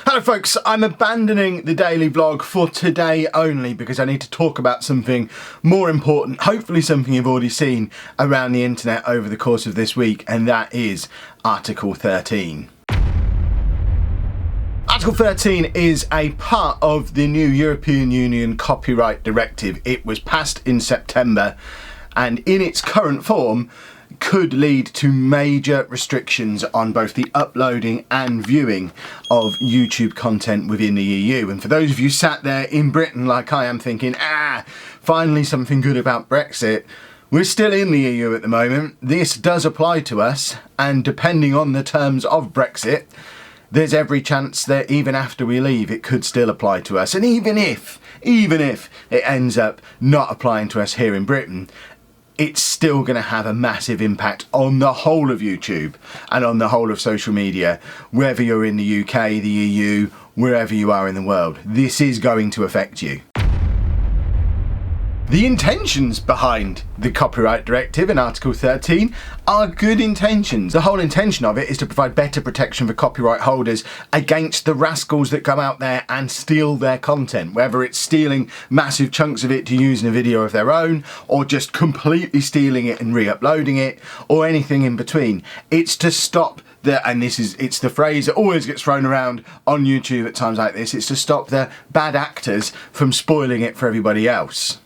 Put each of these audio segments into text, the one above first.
Hello folks, I'm abandoning the daily vlog for today only because I need to talk about something more important, hopefully something you've already seen around the internet over the course of this week, and that is Article 13. Article 13 is a part of the new European Union Copyright Directive. It was passed in September and in its current form could lead to major restrictions on both the uploading and viewing of YouTube content within the EU. And for those of you sat there in Britain like I am thinking, finally something good about Brexit, we're still in the EU at the moment. This does apply to us, and depending on the terms of Brexit, there's every chance that even after we leave, it could still apply to us. And even if it ends up not applying to us here in Britain, it's still going to have a massive impact on the whole of YouTube and on the whole of social media, whether you're in the UK, the EU, wherever you are in the world. This is going to affect you. The intentions behind the Copyright Directive in Article 13 are good intentions. The whole intention of it is to provide better protection for copyright holders against the rascals that go out there and steal their content, whether it's stealing massive chunks of it to use in a video of their own, or just completely stealing it and re-uploading it, or anything in between. It's to stop it's the phrase that always gets thrown around on YouTube at times like this, it's to stop the bad actors from spoiling it for everybody else.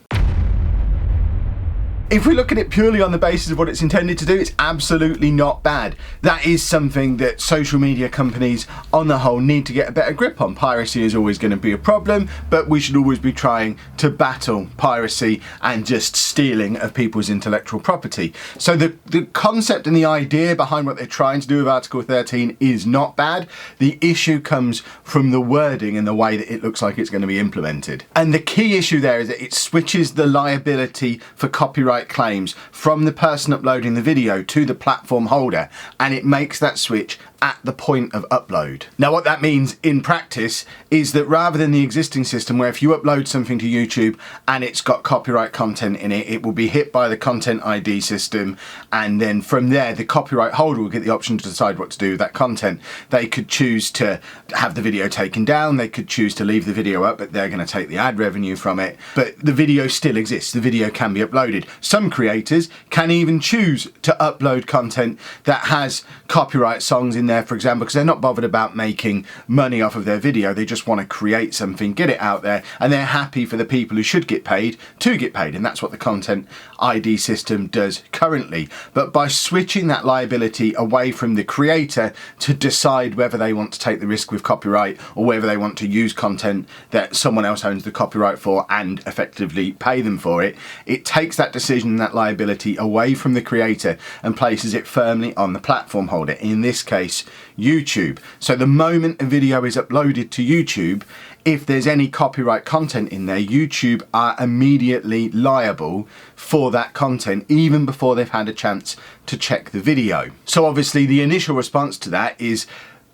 If we look at it purely on the basis of what it's intended to do, it's absolutely not bad. That is something that social media companies on the whole need to get a better grip on. Piracy is always going to be a problem, but we should always be trying to battle piracy and just stealing of people's intellectual property. So the concept and the idea behind what they're trying to do with Article 13 is not bad. The issue comes from the wording and the way that it looks like it's going to be implemented. And the key issue there is that it switches the liability for copyright claims from the person uploading the video to the platform holder, and it makes that switch at the point of upload. Now what that means in practice is that rather than the existing system where if you upload something to YouTube and it's got copyright content in it, it will be hit by the content ID system, and then from there the copyright holder will get the option to decide what to do with that content. They could choose to have the video taken down, they could choose to leave the video up, but they're going to take the ad revenue from it, but the video still exists, the video can be uploaded. Some creators can even choose to upload content that has copyright songs in there, for example, because they're not bothered about making money off of their video. They just want to create something, get it out there, and they're happy for the people who should get paid to get paid, and that's what the content ID system does currently. But by switching that liability away from the creator to decide whether they want to take the risk with copyright or whether they want to use content that someone else owns the copyright for and effectively pay them for it, it takes that decision and that liability away from the creator and places it firmly on the platform holder, in this case YouTube. So the moment a video is uploaded to YouTube, if there's any copyright content in there, YouTube are immediately liable for that content even before they've had a chance to check the video. So obviously the initial response to that is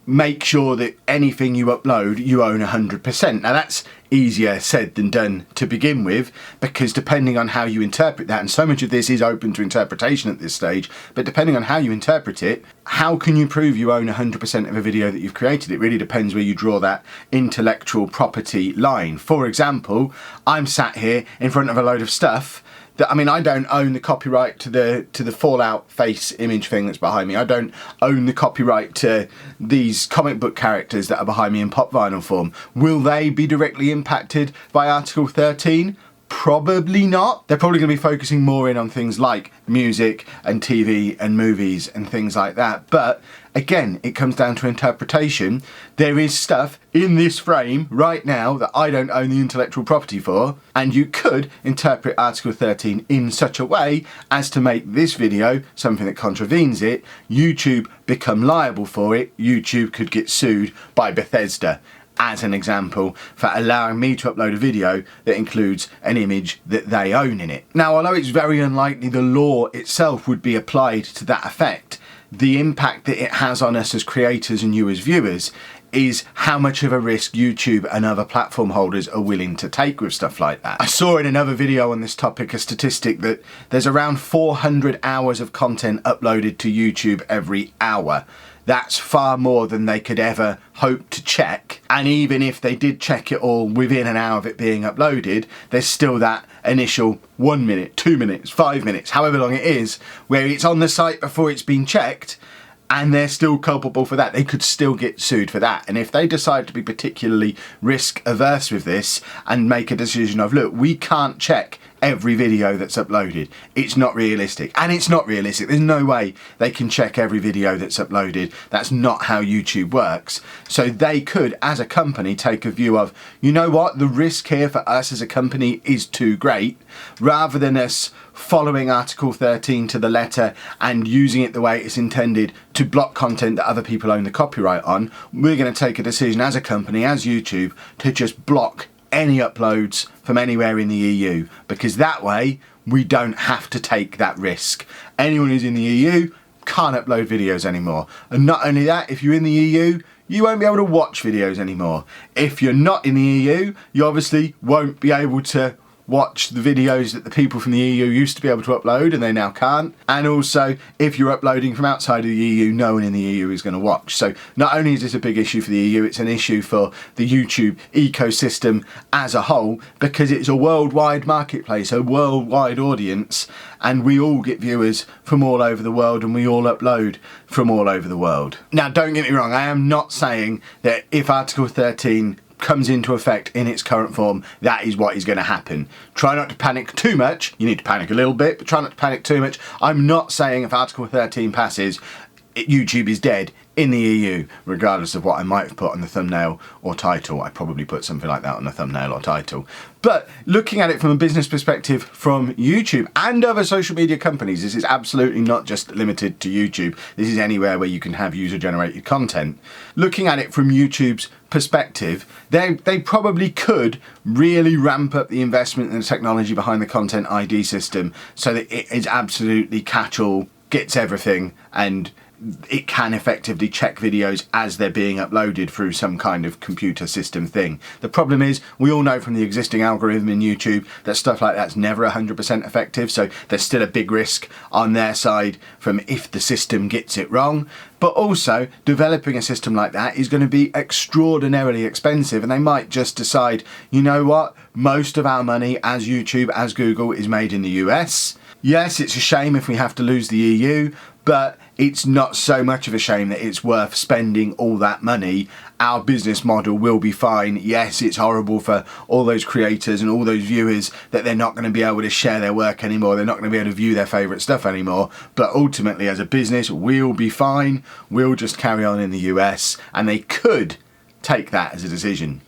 make sure that anything you upload you own 100%. Now that's easier said than done to begin with, because depending on how you interpret that, and so much of this is open to interpretation at this stage, but depending on how you interpret it, how can you prove you own 100% of a video that you've created? It really depends where you draw that intellectual property line. For example, I'm sat here in front of a load of stuff that, I mean, I don't own the copyright to the Fallout face image thing that's behind me. I don't own the copyright to these comic book characters that are behind me in pop vinyl form. Will they be directly impacted by Article 13? Probably not. They're probably going to be focusing more in on things like music and TV and movies and things like that. But again, it comes down to interpretation. There is stuff in this frame right now that I don't own the intellectual property for, and you could interpret Article 13 in such a way as to make this video something that contravenes it. YouTube become liable for it. YouTube could get sued by Bethesda, as an example, for allowing me to upload a video that includes an image that they own in it. Now, although it's very unlikely the law itself would be applied to that effect, the impact that it has on us as creators and you as viewers is how much of a risk YouTube and other platform holders are willing to take with stuff like that. I saw in another video on this topic a statistic that there's around 400 hours of content uploaded to YouTube every hour. That's far more than they could ever hope to check. And even if they did check it all within an hour of it being uploaded, there's still that initial 1 minute, 2 minutes, 5 minutes, however long it is, where it's on the site before it's been checked, and they're still culpable for that. They could still get sued for that. And if they decide to be particularly risk averse with this and make a decision of, look, we can't check every video that's uploaded, it's not realistic. And it's not realistic. There's no way they can check every video that's uploaded. That's not how YouTube works. So they could, as a company, take a view of, you know what, the risk here for us as a company is too great. Rather than us following Article 13 to the letter and using it the way it's intended to block content that other people own the copyright on, we're going to take a decision as a company, as YouTube, to just block any uploads from anywhere in the EU, because that way we don't have to take that risk. Anyone who's in the EU can't upload videos anymore. And not only that, if you're in the EU, you won't be able to watch videos anymore. If you're not in the EU, you obviously won't be able to watch the videos that the people from the EU used to be able to upload and they now can't. And also, if you're uploading from outside of the EU, no one in the EU is going to watch. So not only is this a big issue for the EU, it's an issue for the YouTube ecosystem as a whole, because it's a worldwide marketplace, a worldwide audience, and we all get viewers from all over the world and we all upload from all over the world. Now, don't get me wrong, I am not saying that if Article 13 comes into effect in its current form, that is what is going to happen. Try not to panic too much. You need to panic a little bit, but try not to panic too much. I'm not saying if Article 13 passes, YouTube is dead in the EU, regardless of what I might have put on the thumbnail or title. I probably put something like that on the thumbnail or title. But looking at it from a business perspective from YouTube and other social media companies, this is absolutely not just limited to YouTube. This is anywhere where you can have user-generated content. Looking at it from YouTube's perspective, they probably could really ramp up the investment and the technology behind the Content ID system so that it is absolutely catch-all, gets everything, and it can effectively check videos as they're being uploaded through some kind of computer system thing. The problem is, we all know from the existing algorithm in YouTube that stuff like that's never 100% effective, so there's still a big risk on their side from if the system gets it wrong. But also, developing a system like that is going to be extraordinarily expensive, and they might just decide, you know what, most of our money as YouTube, as Google, is made in the US. Yes, it's a shame if we have to lose the EU, but it's not so much of a shame that it's worth spending all that money. Our business model will be fine. Yes, it's horrible for all those creators and all those viewers that they're not going to be able to share their work anymore. They're not going to be able to view their favourite stuff anymore. But ultimately, as a business, we'll be fine. We'll just carry on in the US, and they could take that as a decision.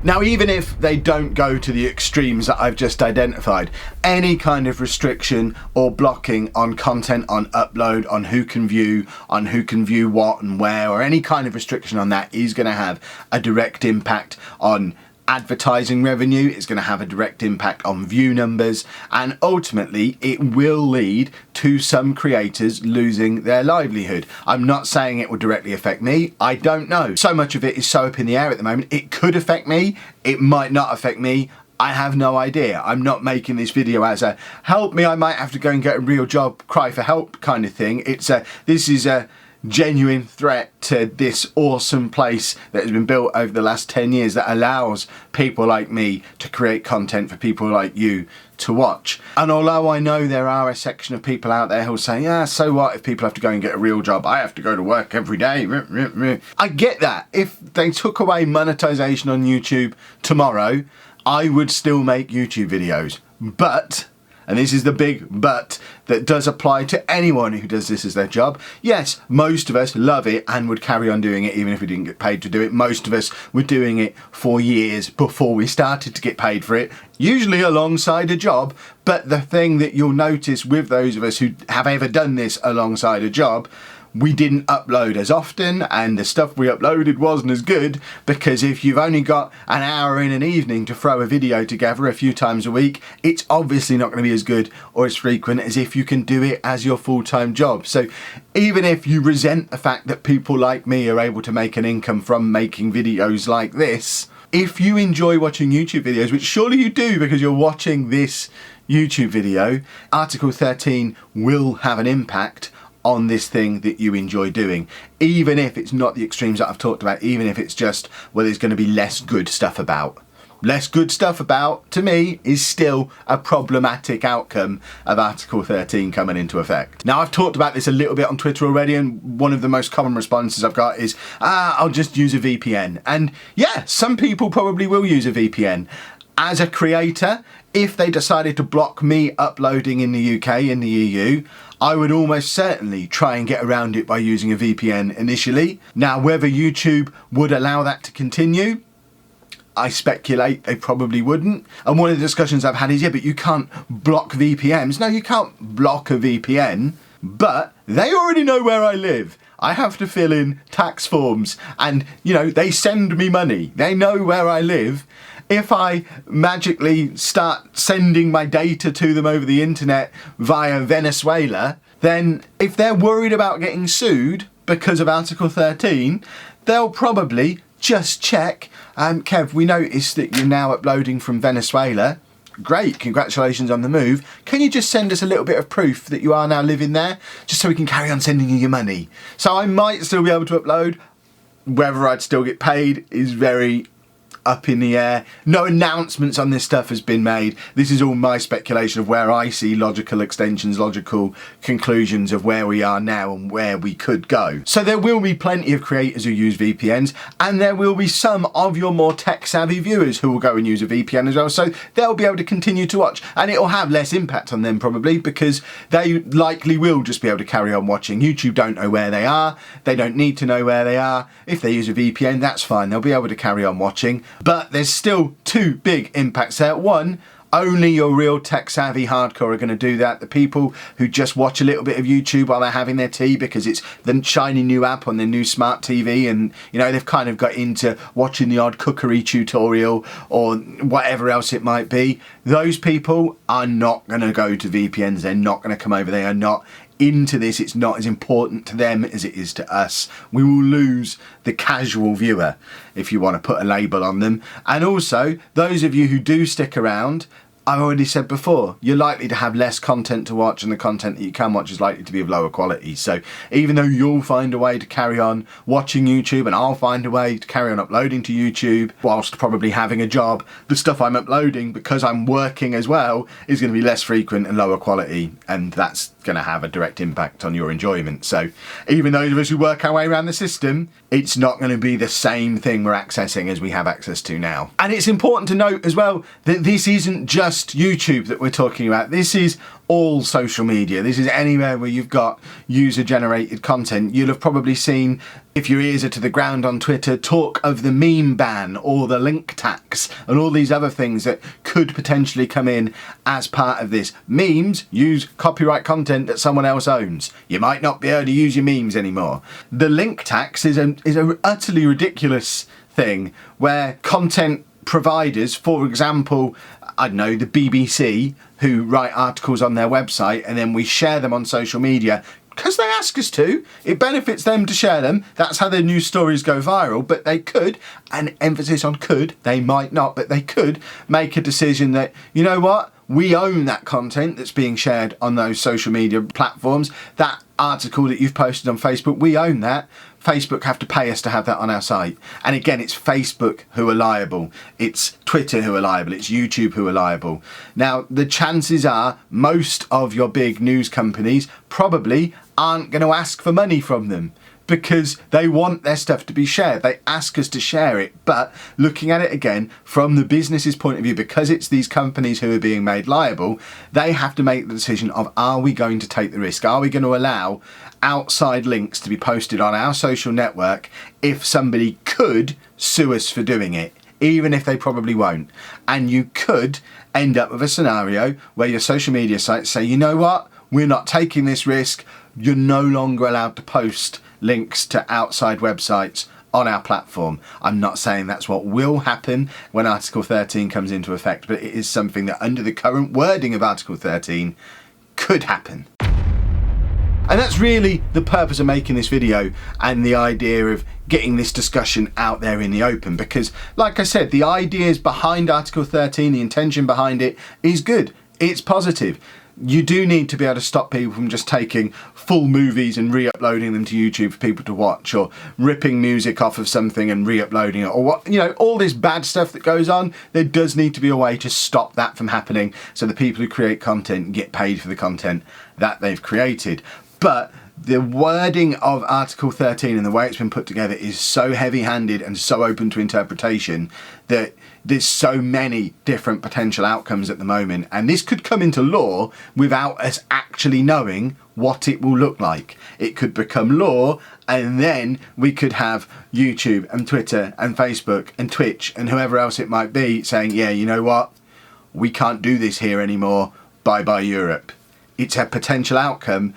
Now, even if they don't go to the extremes that I've just identified, any kind of restriction or blocking on content on upload, on who can view what and where, or any kind of restriction on that is going to have a direct impact on advertising revenue. It's going to have a direct impact on view numbers, and ultimately it will lead to some creators losing their livelihood. I'm not saying it will directly affect me. I don't know. So much of it is so up in the air at the moment. It could affect me. It might not affect me. I have no idea. I'm not making this video as a help me, I might have to go and get a real job, cry for help kind of thing. This is a genuine threat to this awesome place that has been built over the last 10 years that allows people like me to create content for people like you to watch. And although I know there are a section of people out there who'll say, yeah, so what if people have to go and get a real job? I have to go to work every day. I get that. If they took away monetization on YouTube tomorrow, I would still make YouTube videos. But, and this is the big but that does apply to anyone who does this as their job. Yes, most of us love it and would carry on doing it even if we didn't get paid to do it. Most of us were doing it for years before we started to get paid for it, usually alongside a job. But the thing that you'll notice with those of us who have ever done this alongside a job, we didn't upload as often and the stuff we uploaded wasn't as good, because if you've only got an hour in an evening to throw a video together a few times a week, it's obviously not going to be as good or as frequent as if you can do it as your full-time job. So even if you resent the fact that people like me are able to make an income from making videos like this, if you enjoy watching YouTube videos, which surely you do because you're watching this YouTube video, Article 13 will have an impact on this thing that you enjoy doing, even if it's not the extremes that I've talked about, even if it's just, well, there's going to be less good stuff about. Less good stuff about, to me, is still a problematic outcome of Article 13 coming into effect. Now, I've talked about this a little bit on Twitter already, and one of the most common responses I've got is, I'll just use a VPN. And yeah, some people probably will use a VPN. As a creator, if they decided to block me uploading in the UK, in the EU, I would almost certainly try and get around it by using a VPN initially. Now, whether YouTube would allow that to continue, I speculate they probably wouldn't. And one of the discussions I've had is, yeah, but you can't block VPNs. No, you can't block a VPN, but they already know where I live. I have to fill in tax forms and, you know, they send me money. They know where I live. If I magically start sending my data to them over the internet via Venezuela, then if they're worried about getting sued because of Article 13, they'll probably just check, Kev, we noticed that you're now uploading from Venezuela. Great, congratulations on the move. Can you just send us a little bit of proof that you are now living there, just so we can carry on sending you your money? So I might still be able to upload. Whether I'd still get paid is very up in the air. No announcements on this stuff has been made. This is all my speculation of where I see logical extensions, logical conclusions of where we are now and where we could go. So there will be plenty of creators who use VPNs, and there will be some of your more tech savvy viewers who will go and use a VPN as well, so they'll be able to continue to watch, and it'll have less impact on them probably because they likely will just be able to carry on watching. YouTube don't know where they are, they don't need to know where they are. If they use a VPN, that's fine, they'll be able to carry on watching. But there's still two big impacts there. One, only your real tech savvy hardcore are going to do that. The people who just watch a little bit of YouTube while they're having their tea because it's the shiny new app on their new smart TV, and you know they've kind of got into watching the odd cookery tutorial or whatever else it might be. Those people are not going to go to VPNs. They're not going to come over. They are not into this. It's not as important to them as it is to us. We will lose the casual viewer, if you want to put a label on them. And also, those of you who do stick around, I've already said before, you're likely to have less content to watch, and the content that you can watch is likely to be of lower quality. So even though you'll find a way to carry on watching YouTube, and I'll find a way to carry on uploading to YouTube whilst probably having a job, the stuff I'm uploading, because I'm working as well, is going to be less frequent and lower quality, and that's going to have a direct impact on your enjoyment. So even those of us who work our way around the system, it's not going to be the same thing we're accessing as we have access to now. And it's important to note as well that this isn't just YouTube that we're talking about. This is all social media. This is anywhere where you've got user-generated content. You'll have probably seen, if your ears are to the ground on Twitter, talk of the meme ban or the link tax and all these other things that could potentially come in as part of this. Memes use copyright content that someone else owns. You might not be able to use your memes anymore. The link tax is an utterly ridiculous thing where content providers, for example, I don't know, the BBC, who write articles on their website and then we share them on social media because they ask us to. It benefits them to share them. That's how their news stories go viral. But they could, and emphasis on could, they might not, but they could make a decision that, you know what, we own that content that's being shared on those social media platforms. That article that you've posted on Facebook, we own that. Facebook have to pay us to have that on our site. And again, it's Facebook who are liable. It's Twitter who are liable. It's YouTube who are liable. Now, the chances are most of your big news companies probably aren't going to ask for money from them because they want their stuff to be shared. They ask us to share it. But looking at it again, from the business's point of view, because it's these companies who are being made liable, they have to make the decision of, are we going to take the risk? Are we going to allow outside links to be posted on our social network if somebody could sue us for doing it, even if they probably won't? And you could end up with a scenario where your social media sites say, you know what, we're not taking this risk. you're no longer allowed to post links to outside websites on our platform. I'm not saying that's what will happen when Article 13 comes into effect, but it is something that under the current wording of Article 13 could happen. And that's really the purpose of making this video and the idea of getting this discussion out there in the open, because like I said, the ideas behind Article 13, the intention behind it is good. It's positive. You do need to be able to stop people from just taking full movies and re-uploading them to YouTube for people to watch, or ripping music off of something and re-uploading it, or what, you know, all this bad stuff that goes on. There does need to be a way to stop that from happening, so the people who create content get paid for the content that they've created. But the wording of Article 13 and the way it's been put together is so heavy-handed and so open to interpretation that there's so many different potential outcomes at the moment, and this could come into law without us actually knowing what it will look like. It could become law, and then we could have YouTube and Twitter and Facebook and Twitch and whoever else it might be saying, yeah, you know what, we can't do this here anymore, bye-bye Europe. It's a potential outcome,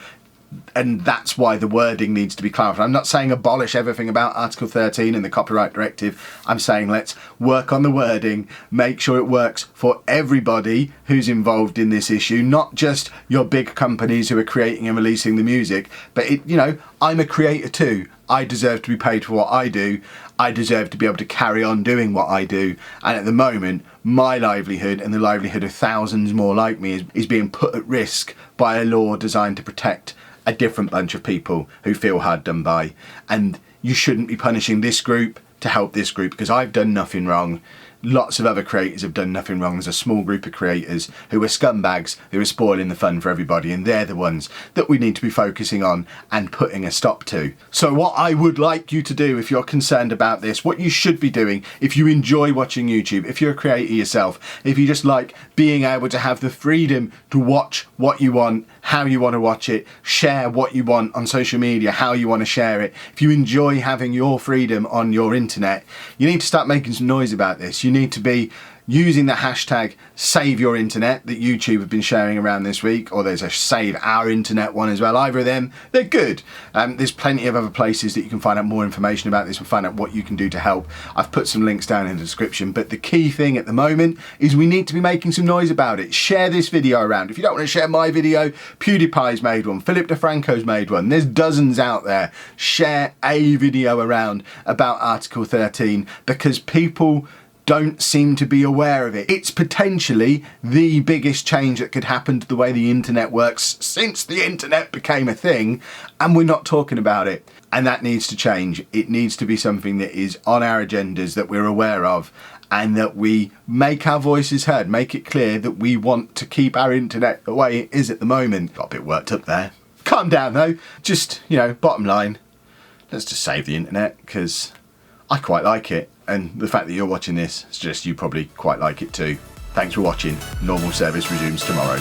and that's why the wording needs to be clarified. I'm not saying abolish everything about Article 13 and the Copyright Directive. I'm saying let's work on the wording, make sure it works for everybody who's involved in this issue, not just your big companies who are creating and releasing the music, but it, you know, I'm a creator too. I deserve to be paid for what I do. I deserve to be able to carry on doing what I do. And at the moment, my livelihood and the livelihood of thousands more like me is being put at risk by a law designed to protect a different bunch of people who feel hard done by. And you shouldn't be punishing this group to help this group, because I've done nothing wrong. Lots of other creators have done nothing wrong. There's a small group of creators who are scumbags, who are spoiling the fun for everybody, and they're the ones that we need to be focusing on and putting a stop to. So what I would like you to do, if you're concerned about this, what you should be doing if you enjoy watching YouTube, if you're a creator yourself, if you just like being able to have the freedom to watch what you want, how you want to watch it, share what you want on social media, how you want to share it, if you enjoy having your freedom on your internet, you need to start making some noise about this. You need to be using the hashtag Save Your Internet that YouTube have been sharing around this week, or there's a Save Our Internet one as well. Either of them, they're good. There's plenty of other places that you can find out more information about this and find out what you can do to help. I've put some links down in the description, but the key thing at the moment is we need to be making some noise about it. Share this video around. If you don't want to share my video, PewDiePie's made one, DeFranco's made one. There's dozens out there. Share a video around about Article 13, because people don't seem to be aware of it. It's potentially the biggest change that could happen to the way the internet works since the internet became a thing, and we're not talking about it. And that needs to change. It needs to be something that is on our agendas, that we're aware of, and that we make our voices heard, make it clear that we want to keep our internet the way it is at the moment. Got a bit worked up there. Calm down though. Just, you know, bottom line, let's just save the internet, because I quite like it. And the fact that you're watching this suggests you probably quite like it too. Thanks for watching. Normal service resumes tomorrow.